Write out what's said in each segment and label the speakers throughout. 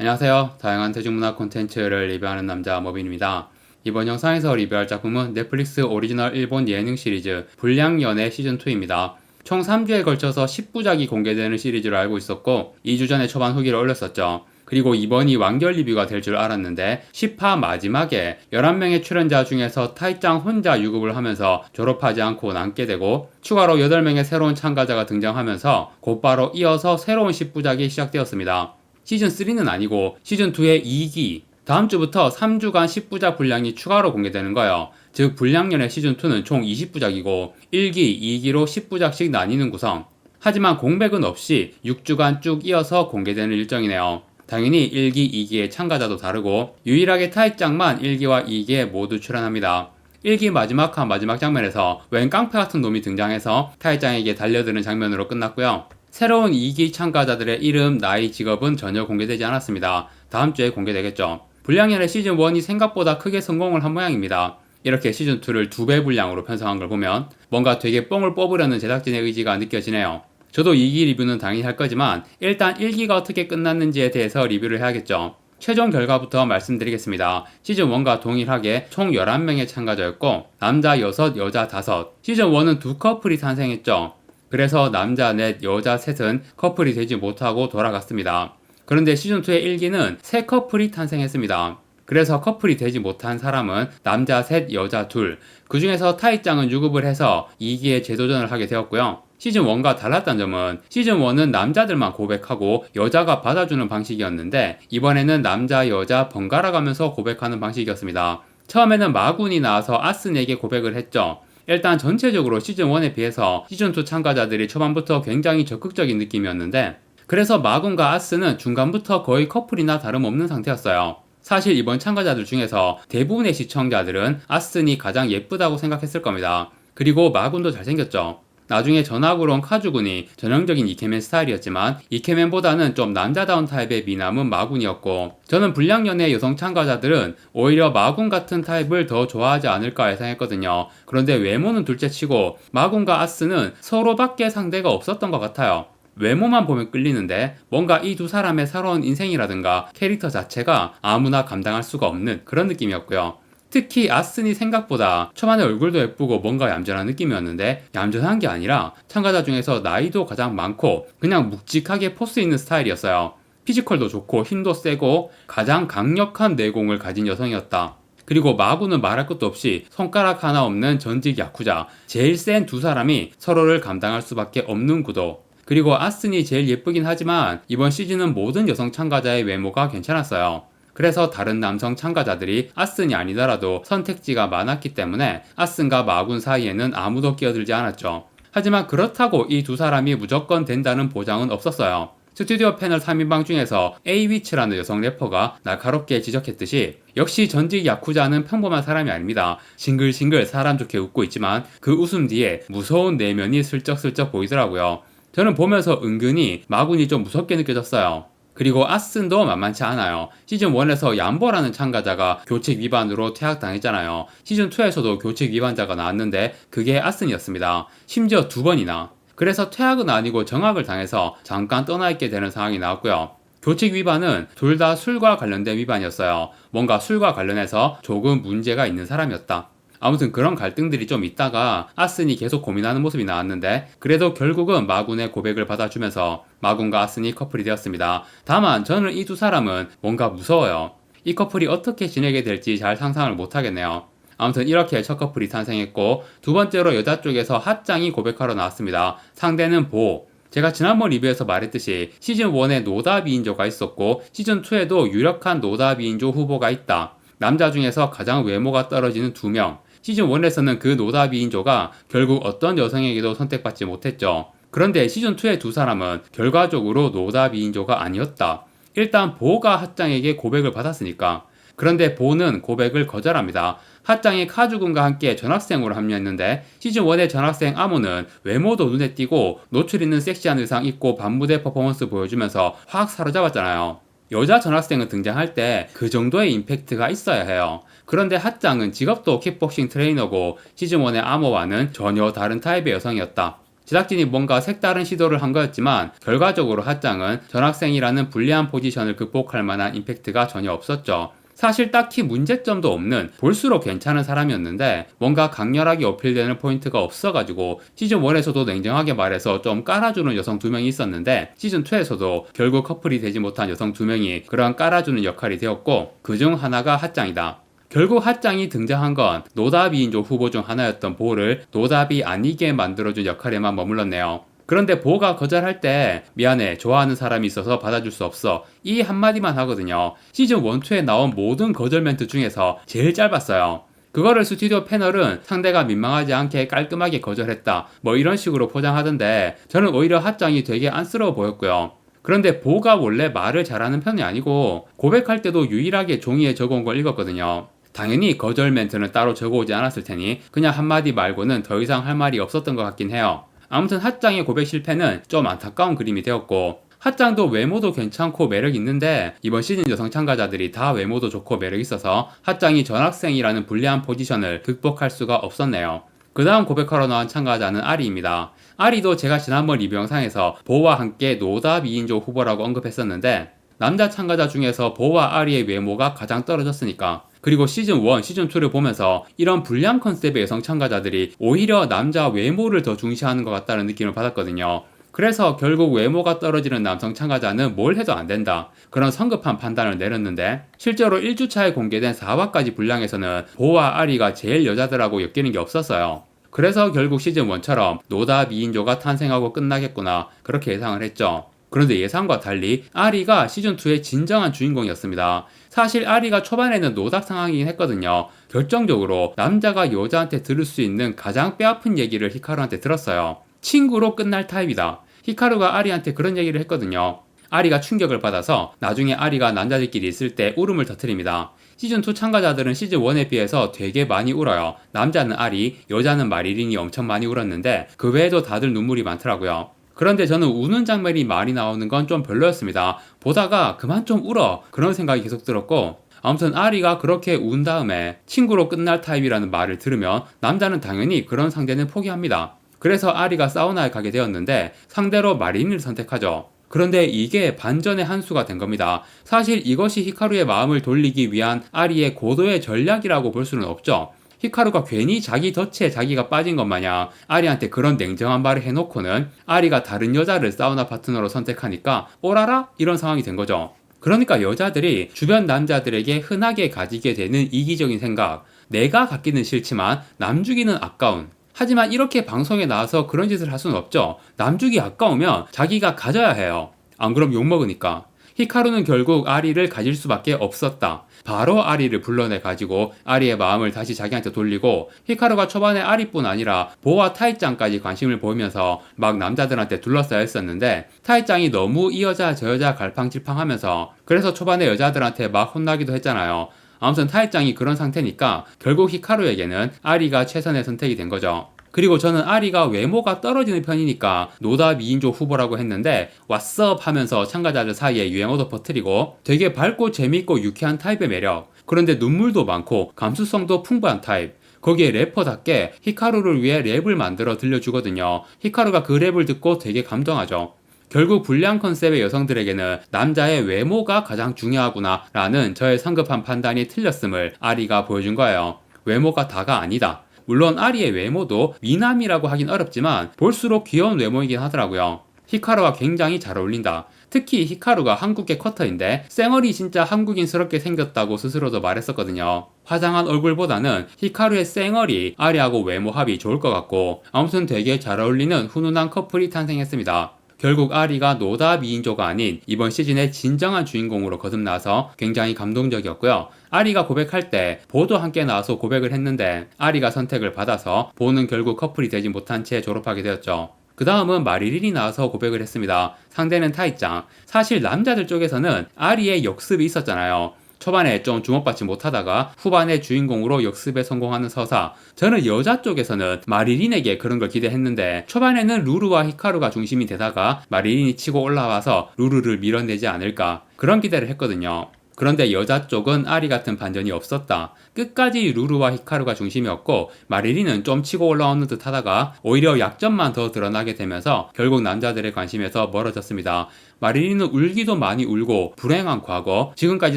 Speaker 1: 안녕하세요. 다양한 대중문화 콘텐츠를 리뷰하는 남자 머빈입니다. 이번 영상에서 리뷰할 작품은 넷플릭스 오리지널 일본 예능 시리즈 불량연애 시즌2입니다. 총 3주에 걸쳐서 10부작이 공개되는 시리즈로 알고 있었고 2주 전에 초반 후기를 올렸었죠. 그리고 이번이 완결 리뷰가 될 줄 알았는데 10화 마지막에 11명의 출연자 중에서 타이짱 혼자 유급을 하면서 졸업하지 않고 남게 되고 추가로 8명의 새로운 참가자가 등장하면서 곧바로 이어서 새로운 10부작이 시작되었습니다. 시즌3는 아니고 시즌2의 2기, 다음 주부터 3주간 10부작 분량이 추가로 공개되는 거예요. 즉 불량연애 시즌2는 총 20부작이고 1기, 2기로 10부작씩 나뉘는 구성. 하지만 공백은 없이 6주간 쭉 이어서 공개되는 일정이네요. 당연히 1기, 2기의 참가자도 다르고 유일하게 타이짱만 1기와 2기에 모두 출연합니다. 1기 마지막 장면에서 웬 깡패 같은 놈이 등장해서 타이짱에게 달려드는 장면으로 끝났고요. 새로운 2기 참가자들의 이름, 나이, 직업은 전혀 공개되지 않았습니다. 다음 주에 공개되겠죠. 불량연애 시즌1이 생각보다 크게 성공을 한 모양입니다. 이렇게 시즌2를 2배 분량으로 편성한 걸 보면 뭔가 되게 뽕을 뽑으려는 제작진의 의지가 느껴지네요. 저도 2기 리뷰는 당연히 할 거지만 일단 1기가 어떻게 끝났는지에 대해서 리뷰를 해야겠죠. 최종 결과부터 말씀드리겠습니다. 시즌1과 동일하게 총 11명의 참가자였고 남자 6, 여자 5. 시즌1은 두 커플이 탄생했죠. 그래서 남자 넷, 여자 셋은 커플이 되지 못하고 돌아갔습니다. 그런데 시즌2의 1기는 세 커플이 탄생했습니다. 그래서 커플이 되지 못한 사람은 남자 셋, 여자 둘. 그 중에서 타이짱은 유급을 해서 2기에 재도전을 하게 되었고요. 시즌1과 달랐던 점은 시즌1은 남자들만 고백하고 여자가 받아주는 방식이었는데 이번에는 남자, 여자 번갈아 가면서 고백하는 방식이었습니다. 처음에는 마군이 나와서 아슨에게 고백을 했죠. 일단 전체적으로 시즌1에 비해서 시즌2 참가자들이 초반부터 굉장히 적극적인 느낌이었는데 그래서 마군과 아스는 중간부터 거의 커플이나 다름없는 상태였어요. 사실 이번 참가자들 중에서 대부분의 시청자들은 아슨이 가장 예쁘다고 생각했을 겁니다. 그리고 마군도 잘생겼죠. 나중에 전학으로 온 카주군이 전형적인 이케맨 스타일이었지만 이케맨보다는 좀 남자다운 타입의 미남은 마군이었고 저는 불량연애 여성 참가자들은 오히려 마군 같은 타입을 더 좋아하지 않을까 예상했거든요. 그런데 외모는 둘째치고 마군과 아스는 서로밖에 상대가 없었던 것 같아요. 외모만 보면 끌리는데 뭔가 이 두 사람의 살아온 인생이라든가 캐릭터 자체가 아무나 감당할 수가 없는 그런 느낌이었고요. 특히 아슨이 생각보다 초반에 얼굴도 예쁘고 뭔가 얌전한 느낌이었는데 얌전한 게 아니라 참가자 중에서 나이도 가장 많고 그냥 묵직하게 포스 있는 스타일이었어요. 피지컬도 좋고 힘도 세고 가장 강력한 내공을 가진 여성이었다. 그리고 마구는 말할 것도 없이 손가락 하나 없는 전직 야쿠자, 제일 센 두 사람이 서로를 감당할 수밖에 없는 구도. 그리고 아슨이 제일 예쁘긴 하지만 이번 시즌은 모든 여성 참가자의 외모가 괜찮았어요. 그래서 다른 남성 참가자들이 아슨이 아니더라도 선택지가 많았기 때문에 아슨과 마군 사이에는 아무도 끼어들지 않았죠. 하지만 그렇다고 이 두 사람이 무조건 된다는 보장은 없었어요. 스튜디오 패널 3인방 중에서 A위치라는 여성 래퍼가 날카롭게 지적했듯이 역시 전직 야쿠자는 평범한 사람이 아닙니다. 싱글싱글 사람 좋게 웃고 있지만 그 웃음 뒤에 무서운 내면이 슬쩍슬쩍 보이더라고요. 저는 보면서 은근히 마군이 좀 무섭게 느껴졌어요. 그리고 아슨도 만만치 않아요. 시즌1에서 얌보라는 참가자가 교칙 위반으로 퇴학당했잖아요. 시즌2에서도 교칙 위반자가 나왔는데 그게 아슨이었습니다. 심지어 2번이나. 그래서 퇴학은 아니고 정학을 당해서 잠깐 떠나있게 되는 상황이 나왔고요. 교칙 위반은 둘 다 술과 관련된 위반이었어요. 뭔가 술과 관련해서 조금 문제가 있는 사람이었다. 아무튼 그런 갈등들이 좀 있다가 아슨이 계속 고민하는 모습이 나왔는데 그래도 결국은 마군의 고백을 받아주면서 마군과 아슨이 커플이 되었습니다. 다만 저는 이 두 사람은 뭔가 무서워요. 이 커플이 어떻게 지내게 될지 잘 상상을 못하겠네요. 아무튼 이렇게 첫 커플이 탄생했고 두 번째로 여자 쪽에서 핫짱이 고백하러 나왔습니다. 상대는 보. 제가 지난번 리뷰에서 말했듯이 시즌1에 노다 비인조가 있었고 시즌2에도 유력한 노다 비인조 후보가 있다. 남자 중에서 가장 외모가 떨어지는 2명. 시즌1에서는 그 노다 비인조가 결국 어떤 여성에게도 선택받지 못했죠. 그런데 시즌2의 두 사람은 결과적으로 노다 비인조가 아니었다. 일단 보가 핫짱에게 고백을 받았으니까. 그런데 보는 고백을 거절합니다. 핫짱이 카주군과 함께 전학생으로 합류했는데 시즌1의 전학생 아모는 외모도 눈에 띄고 노출 있는 섹시한 의상 입고 반무대 퍼포먼스 보여주면서 확 사로잡았잖아요. 여자 전학생은 등장할 때 그 정도의 임팩트가 있어야 해요. 그런데 핫짱은 직업도 킥복싱 트레이너고 시즌1의 아모와는 전혀 다른 타입의 여성이었다. 제작진이 뭔가 색다른 시도를 한 거였지만 결과적으로 핫장은 전학생이라는 불리한 포지션을 극복할 만한 임팩트가 전혀 없었죠. 사실 딱히 문제점도 없는 볼수록 괜찮은 사람이었는데 뭔가 강렬하게 어필되는 포인트가 없어가지고 시즌1에서도 냉정하게 말해서 좀 깔아주는 여성 2명이 있었는데 시즌2에서도 결국 커플이 되지 못한 여성 2명이 그런 깔아주는 역할이 되었고 그중 하나가 핫장이다. 결국 핫장이 등장한 건 노다비인조 후보 중 하나였던 보를 노답이 아니게 만들어준 역할에만 머물렀네요. 그런데 보가 거절할 때 미안해 좋아하는 사람이 있어서 받아줄 수 없어 이 한마디만 하거든요. 시즌 1, 2에 나온 모든 거절 멘트 중에서 제일 짧았어요. 그거를 스튜디오 패널은 상대가 민망하지 않게 깔끔하게 거절했다 뭐 이런 식으로 포장하던데 저는 오히려 핫장이 되게 안쓰러워 보였고요. 그런데 보가 원래 말을 잘하는 편이 아니고 고백할 때도 유일하게 종이에 적어온 걸 읽었거든요. 당연히 거절 멘트는 따로 적어오지 않았을 테니 그냥 한마디 말고는 더 이상 할 말이 없었던 것 같긴 해요. 아무튼 핫장의 고백 실패는 좀 안타까운 그림이 되었고 핫장도 외모도 괜찮고 매력 있는데 이번 시즌 여성 참가자들이 다 외모도 좋고 매력 있어서 핫장이 전학생이라는 불리한 포지션을 극복할 수가 없었네요. 그 다음 고백하러 나온 참가자는 아리입니다. 아리도 제가 지난번 리뷰 영상에서 보와 함께 노다 2인조 후보라고 언급했었는데 남자 참가자 중에서 보와 아리의 외모가 가장 떨어졌으니까 그리고 시즌1, 시즌2를 보면서 이런 불량 컨셉의 여성 참가자들이 오히려 남자 외모를 더 중시하는 것 같다는 느낌을 받았거든요. 그래서 결국 외모가 떨어지는 남성 참가자는 뭘 해도 안 된다. 그런 성급한 판단을 내렸는데 실제로 1주차에 공개된 4화까지 분량에서는 보와 아리가 제일 여자들하고 엮이는 게 없었어요. 그래서 결국 시즌1처럼 노다 2인조가 탄생하고 끝나겠구나 그렇게 예상을 했죠. 그런데 예상과 달리 아리가 시즌2의 진정한 주인공이었습니다. 사실 아리가 초반에는 노답 상황이긴 했거든요. 결정적으로 남자가 여자한테 들을 수 있는 가장 뼈아픈 얘기를 히카루한테 들었어요. 친구로 끝날 타입이다. 히카루가 아리한테 그런 얘기를 했거든요. 아리가 충격을 받아서 나중에 아리가 남자들끼리 있을 때 울음을 터뜨립니다. 시즌2 참가자들은 시즌1에 비해서 되게 많이 울어요. 남자는 아리, 여자는 마리린이 엄청 많이 울었는데 그 외에도 다들 눈물이 많더라고요. 그런데 저는 우는 장면이 많이 나오는 건 좀 별로였습니다. 보다가 그만 좀 울어 그런 생각이 계속 들었고 아무튼 아리가 그렇게 운 다음에 친구로 끝날 타입이라는 말을 들으면 남자는 당연히 그런 상대는 포기합니다. 그래서 아리가 사우나에 가게 되었는데 상대로 마린을 선택하죠. 그런데 이게 반전의 한 수가 된 겁니다. 사실 이것이 히카루의 마음을 돌리기 위한 아리의 고도의 전략이라고 볼 수는 없죠. 히카루가 괜히 자기 덫에 자기가 빠진 것 마냥 아리한테 그런 냉정한 말을 해놓고는 아리가 다른 여자를 사우나 파트너로 선택하니까 오라라? 이런 상황이 된 거죠. 그러니까 여자들이 주변 남자들에게 흔하게 가지게 되는 이기적인 생각, 내가 갖기는 싫지만 남 주기는 아까운. 하지만 이렇게 방송에 나와서 그런 짓을 할 수는 없죠. 남 주기 아까우면 자기가 가져야 해요. 안 그럼 욕먹으니까. 히카루는 결국 아리를 가질 수밖에 없었다. 바로 아리를 불러내 가지고 아리의 마음을 다시 자기한테 돌리고 히카루가 초반에 아리뿐 아니라 보와 타이짱까지 관심을 보이면서 막 남자들한테 둘러싸여 있었는데 타이짱이 너무 이 여자 저 여자 갈팡질팡하면서 그래서 초반에 여자들한테 막 혼나기도 했잖아요. 아무튼 타이짱이 그런 상태니까 결국 히카루에게는 아리가 최선의 선택이 된 거죠. 그리고 저는 아리가 외모가 떨어지는 편이니까 노다 2인조 후보라고 했는데 왓썹 하면서 참가자들 사이에 유행어도 퍼뜨리고 되게 밝고 재밌고 유쾌한 타입의 매력. 그런데 눈물도 많고 감수성도 풍부한 타입. 거기에 래퍼답게 히카루를 위해 랩을 만들어 들려주거든요. 히카루가 그 랩을 듣고 되게 감동하죠. 결국 불량 컨셉의 여성들에게는 남자의 외모가 가장 중요하구나 라는 저의 성급한 판단이 틀렸음을 아리가 보여준 거예요. 외모가 다가 아니다. 물론 아리의 외모도 미남이라고 하긴 어렵지만 볼수록 귀여운 외모이긴 하더라고요. 히카루와 굉장히 잘 어울린다. 특히 히카루가 한국계 쿼터인데 쌩얼이 진짜 한국인스럽게 생겼다고 스스로도 말했었거든요. 화장한 얼굴보다는 히카루의 쌩얼이 아리하고 외모 합이 좋을 것 같고 아무튼 되게 잘 어울리는 훈훈한 커플이 탄생했습니다. 결국 아리가 노다 2인조가 아닌 이번 시즌의 진정한 주인공으로 거듭나서 굉장히 감동적이었고요. 아리가 고백할 때 보도 함께 나와서 고백을 했는데 아리가 선택을 받아서 보는 결국 커플이 되지 못한 채 졸업하게 되었죠. 그 다음은 마리린이 나와서 고백을 했습니다. 상대는 타이짱. 사실 남자들 쪽에서는 아리의 역습이 있었잖아요. 초반에 좀 주목받지 못하다가 후반에 주인공으로 역습에 성공하는 서사. 저는 여자 쪽에서는 마리린에게 그런 걸 기대했는데 초반에는 루루와 히카루가 중심이 되다가 마리린이 치고 올라와서 루루를 밀어내지 않을까 그런 기대를 했거든요. 그런데 여자 쪽은 아리 같은 반전이 없었다. 끝까지 루루와 히카루가 중심이었고 마리리는 좀 치고 올라오는 듯 하다가 오히려 약점만 더 드러나게 되면서 결국 남자들의 관심에서 멀어졌습니다. 마리리는 울기도 많이 울고 불행한 과거, 지금까지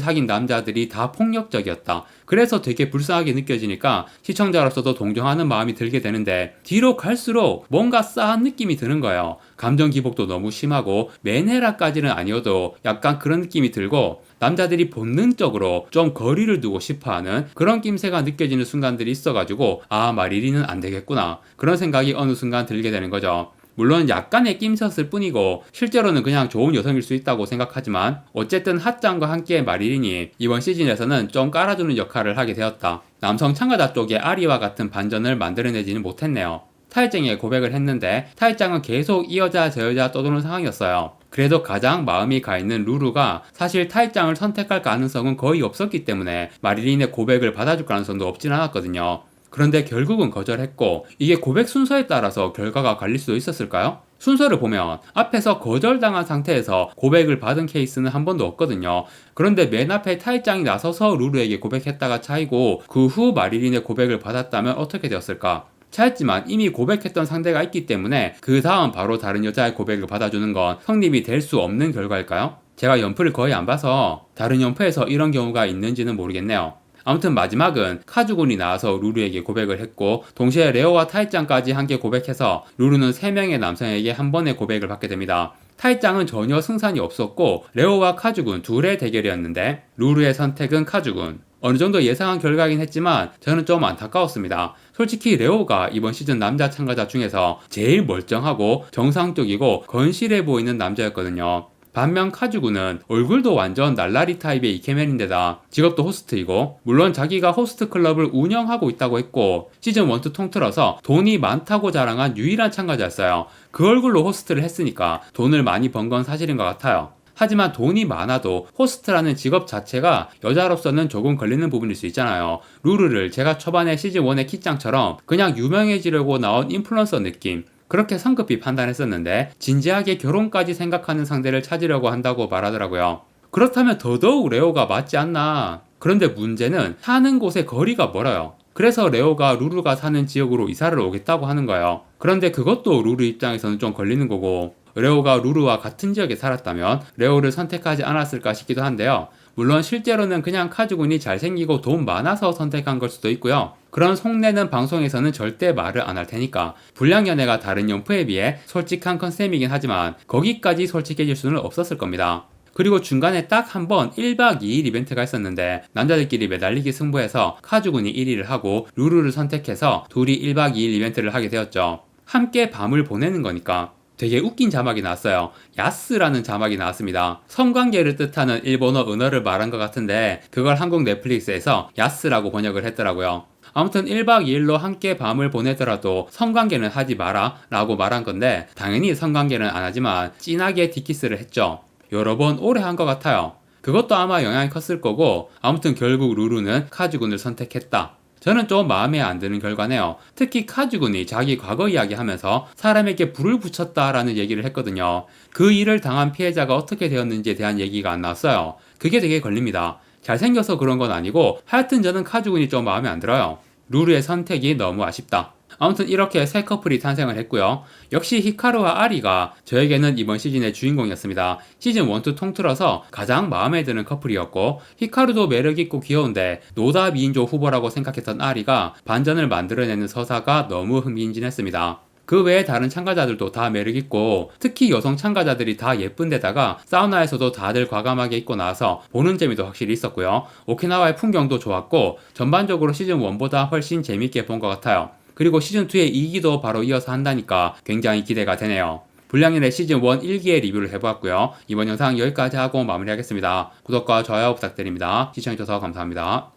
Speaker 1: 사귄 남자들이 다 폭력적이었다. 그래서 되게 불쌍하게 느껴지니까 시청자로서도 동정하는 마음이 들게 되는데 뒤로 갈수록 뭔가 싸한 느낌이 드는 거예요. 감정 기복도 너무 심하고 맨헤라까지는 아니어도 약간 그런 느낌이 들고 남자들이 본능적으로 좀 거리를 두고 싶어하는 그런 낌새가 느껴지는 순간들이 있어가지고 아 마리리는 안 되겠구나 그런 생각이 어느 순간 들게 되는 거죠. 물론 약간의 낌새였을 뿐이고 실제로는 그냥 좋은 여성일 수 있다고 생각하지만 어쨌든 핫짱과 함께 마리린이 이번 시즌에서는 좀 깔아주는 역할을 하게 되었다. 남성 참가자 쪽에 아리와 같은 반전을 만들어내지는 못했네요. 타이짱에 고백을 했는데 타이짱은 계속 이 여자 저 여자 떠도는 상황이었어요. 그래도 가장 마음이 가 있는 루루가 사실 타이짱을 선택할 가능성은 거의 없었기 때문에 마리린의 고백을 받아줄 가능성도 없진 않았거든요. 그런데 결국은 거절했고 이게 고백 순서에 따라서 결과가 갈릴 수도 있었을까요? 순서를 보면 앞에서 거절당한 상태에서 고백을 받은 케이스는 한 번도 없거든요. 그런데 맨 앞에 타이짱이 나서서 루루에게 고백했다가 차이고 그 후 마리린의 고백을 받았다면 어떻게 되었을까? 차였지만 이미 고백했던 상대가 있기 때문에 그 다음 바로 다른 여자의 고백을 받아주는 건 성립이 될 수 없는 결과일까요? 제가 연프를 거의 안 봐서 다른 연프에서 이런 경우가 있는지는 모르겠네요. 아무튼 마지막은 카즈군이 나와서 루루에게 고백을 했고 동시에 레오와 타이짱까지 함께 고백해서 루루는 3명의 남성에게 한 번의 고백을 받게 됩니다. 타이짱은 전혀 승산이 없었고 레오와 카즈군 둘의 대결이었는데 루루의 선택은 카즈군. 어느 정도 예상한 결과이긴 했지만 저는 좀 안타까웠습니다. 솔직히 레오가 이번 시즌 남자 참가자 중에서 제일 멀쩡하고 정상적이고 건실해 보이는 남자였거든요. 반면 카즈구는 얼굴도 완전 날라리 타입의 이케맨인데다 직업도 호스트이고 물론 자기가 호스트 클럽을 운영하고 있다고 했고 시즌 1, 2 통틀어서 돈이 많다고 자랑한 유일한 참가자였어요. 그 얼굴로 호스트를 했으니까 돈을 많이 번 건 사실인 것 같아요. 하지만 돈이 많아도 호스트라는 직업 자체가 여자로서는 조금 걸리는 부분일 수 있잖아요. 루루를 제가 초반에 시즌 1의 키짱처럼 그냥 유명해지려고 나온 인플루언서 느낌 그렇게 성급히 판단했었는데 진지하게 결혼까지 생각하는 상대를 찾으려고 한다고 말하더라고요. 그렇다면 더더욱 레오가 맞지 않나. 그런데 문제는 사는 곳의 거리가 멀어요. 그래서 레오가 루루가 사는 지역으로 이사를 오겠다고 하는 거예요. 그런데 그것도 루루 입장에서는 좀 걸리는 거고 레오가 루루와 같은 지역에 살았다면 레오를 선택하지 않았을까 싶기도 한데요. 물론 실제로는 그냥 카즈군이 잘생기고 돈 많아서 선택한 걸 수도 있고요. 그런 속내는 방송에서는 절대 말을 안 할 테니까 불량연애가 다른 연프에 비해 솔직한 컨셉이긴 하지만 거기까지 솔직해질 수는 없었을 겁니다. 그리고 중간에 딱 한 번 1박 2일 이벤트가 있었는데 남자들끼리 매달리기 승부해서 카즈군이 1위를 하고 루루를 선택해서 둘이 1박 2일 이벤트를 하게 되었죠. 함께 밤을 보내는 거니까. 되게 웃긴 자막이 나왔어요. 야스라는 자막이 나왔습니다. 성관계를 뜻하는 일본어 은어를 말한 것 같은데 그걸 한국 넷플릭스에서 야스라고 번역을 했더라고요. 아무튼 1박 2일로 함께 밤을 보내더라도 성관계는 하지 마라 라고 말한 건데 당연히 성관계는 안 하지만 진하게 뒷키스를 했죠. 여러 번 오래 한 것 같아요. 그것도 아마 영향이 컸을 거고 아무튼 결국 루루는 카즈군을 선택했다. 저는 좀 마음에 안 드는 결과네요. 특히 카즈군이 자기 과거 이야기하면서 사람에게 불을 붙였다라는 얘기를 했거든요. 그 일을 당한 피해자가 어떻게 되었는지에 대한 얘기가 안 나왔어요. 그게 되게 걸립니다. 잘생겨서 그런 건 아니고 하여튼 저는 카즈군이 좀 마음에 안 들어요. 루루의 선택이 너무 아쉽다. 아무튼 이렇게 새 커플이 탄생을 했고요. 역시 히카루와 아리가 저에게는 이번 시즌의 주인공이었습니다. 시즌 1, 2 통틀어서 가장 마음에 드는 커플이었고 히카루도 매력있고 귀여운데 노다 미인조 후보라고 생각했던 아리가 반전을 만들어내는 서사가 너무 흥미진진했습니다. 그 외에 다른 참가자들도 다 매력있고 특히 여성 참가자들이 다 예쁜데다가 사우나에서도 다들 과감하게 입고 나와서 보는 재미도 확실히 있었고요. 오키나와의 풍경도 좋았고 전반적으로 시즌 1보다 훨씬 재밌게 본 것 같아요. 그리고 시즌2의 2기도 바로 이어서 한다니까 굉장히 기대가 되네요. 불량연애 시즌 1 1기의 리뷰를 해보았고요. 이번 영상 여기까지 하고 마무리하겠습니다. 구독과 좋아요 부탁드립니다. 시청해주셔서 감사합니다.